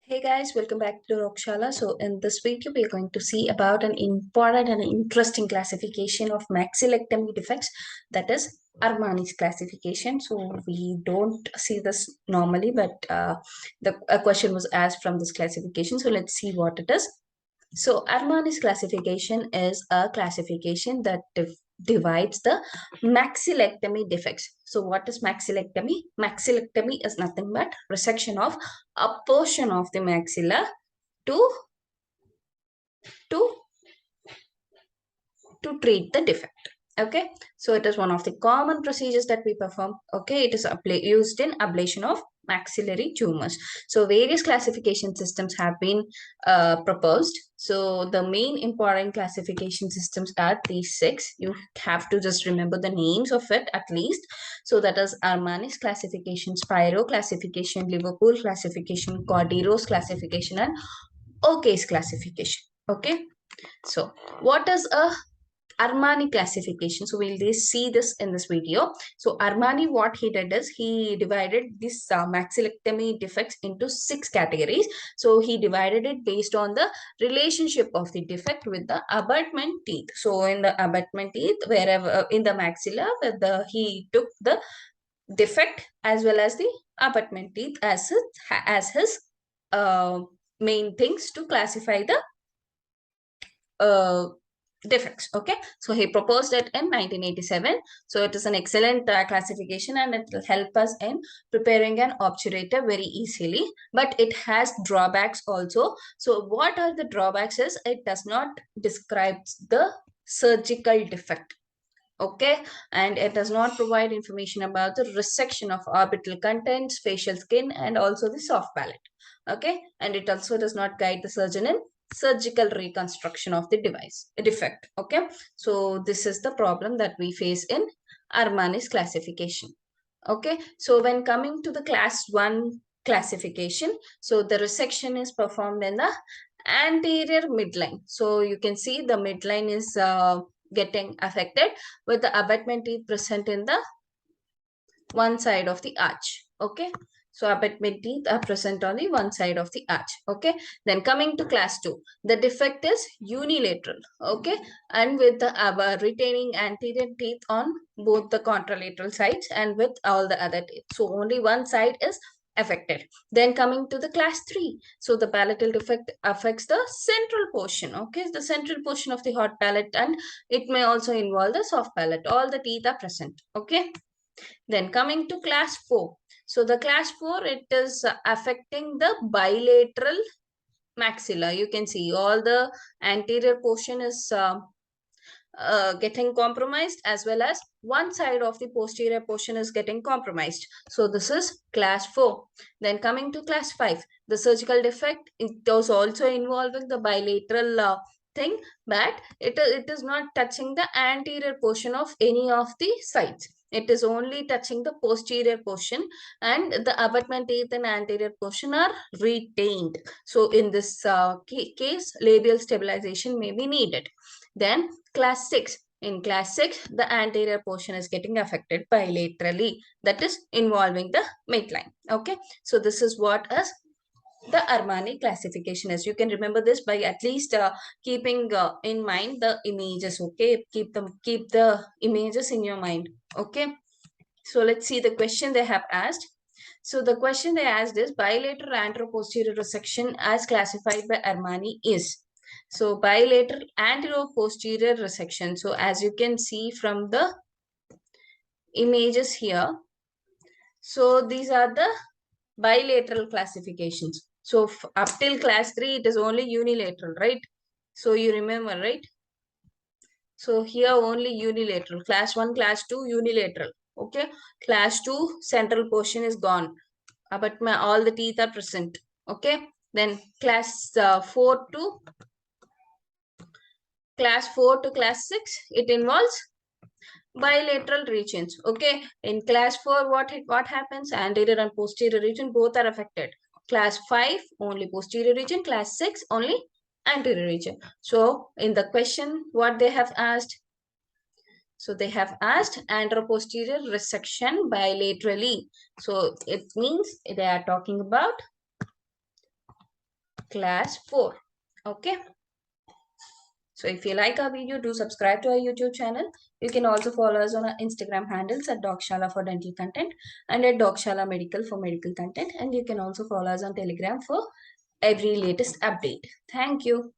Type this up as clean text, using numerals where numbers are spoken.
Hey guys, welcome back to DOCSHAALA. So in this video, we're going to see about an important and interesting classification of maxillectomy defects, that is Armany's classification. So we don't see this normally, but a question was asked from this classification. So let's see what it is. So Armany's classification is a classification that divides the maxillectomy defects. So what is maxillectomy? Maxillectomy is nothing but resection of a portion of the maxilla to to treat the defect. Okay, so it is one of the common procedures that we perform. Okay, it is used in ablation of maxillary tumors. So various classification systems have been proposed. So the main important classification systems are these six. You have to just remember the names of it at least. So that is Armany's classification, Spiro classification, Liverpool classification, Cordero's classification, and Okay's classification. Okay, so what is a Armany classification? So we'll see this in this video. So Armany, what he did is he divided this maxillectomy defects into 6 categories. So he divided it based on the relationship of the defect with the abutment teeth. So in the abutment teeth, wherever in the maxilla, he took the defect as well as the abutment teeth as his main things to classify the defects. Okay, so he proposed it in 1987. So it is an excellent classification, and it will help us in preparing an obturator very easily, but it has drawbacks also. So what are the drawbacks is it does not describe the surgical defect. Okay, and it does not provide information about the resection of orbital contents, facial skin, and also the soft palate. Okay, and it also does not guide the surgeon in surgical reconstruction of the defect. Okay, so this is the problem that we face in Armany's classification. Okay, so when coming to the class 1 classification, so the resection is performed in the anterior midline. So you can see the midline is getting affected with the abutment teeth present in the one side of the arch. Okay, so abutment teeth are present on the one side of the arch. Okay, then coming to class 2, the defect is unilateral. Okay, and with the retaining anterior teeth on both the contralateral sides and with all the other teeth. So only one side is affected. Then coming to the class 3, so the palatal defect affects the central portion. Okay, the central portion of the hard palate, and it may also involve the soft palate. All the teeth are present. Okay, then coming to class 4, so the class 4, it is affecting the bilateral maxilla. You can see all the anterior portion is getting compromised, as well as one side of the posterior portion is getting compromised. So this is class 4. Then coming to class 5, the surgical defect, it was also involving the bilateral thing, but it is not touching the anterior portion of any of the sides. It is only touching the posterior portion, and the abutment teeth and anterior portion are retained. So in this case, labial stabilization may be needed. Then class 6. In class 6, the anterior portion is getting affected bilaterally, that is involving the midline. Okay, so this is what is the Armany classification is. You can remember this by at least keeping in mind the images. Okay, keep the images in your mind. Okay, so let's see the question they have asked. So the question they asked is bilateral anteroposterior resection as classified by Armany is. So bilateral anteroposterior resection. So as you can see from the images here, so these are the bilateral classifications. So up till class 3, it is only unilateral, right? So you remember, right? So here only unilateral. Class 1, class 2, unilateral. Okay. Class 2, central portion is gone. But all the teeth are present. Okay. Then class 4 to class 6, it involves bilateral regions. Okay, in class 4, what happens? Anterior and posterior region both are affected. Class 5, only posterior region. Class 6, only anterior region. So in the question, what they have asked? So they have asked anteroposterior resection bilaterally. So it means they are talking about class 4. Okay. So if you like our video, do subscribe to our YouTube channel. You can also follow us on our Instagram handles at DOCSHAALA for dental content and at DOCSHAALA medical for medical content. And you can also follow us on Telegram for every latest update. Thank you.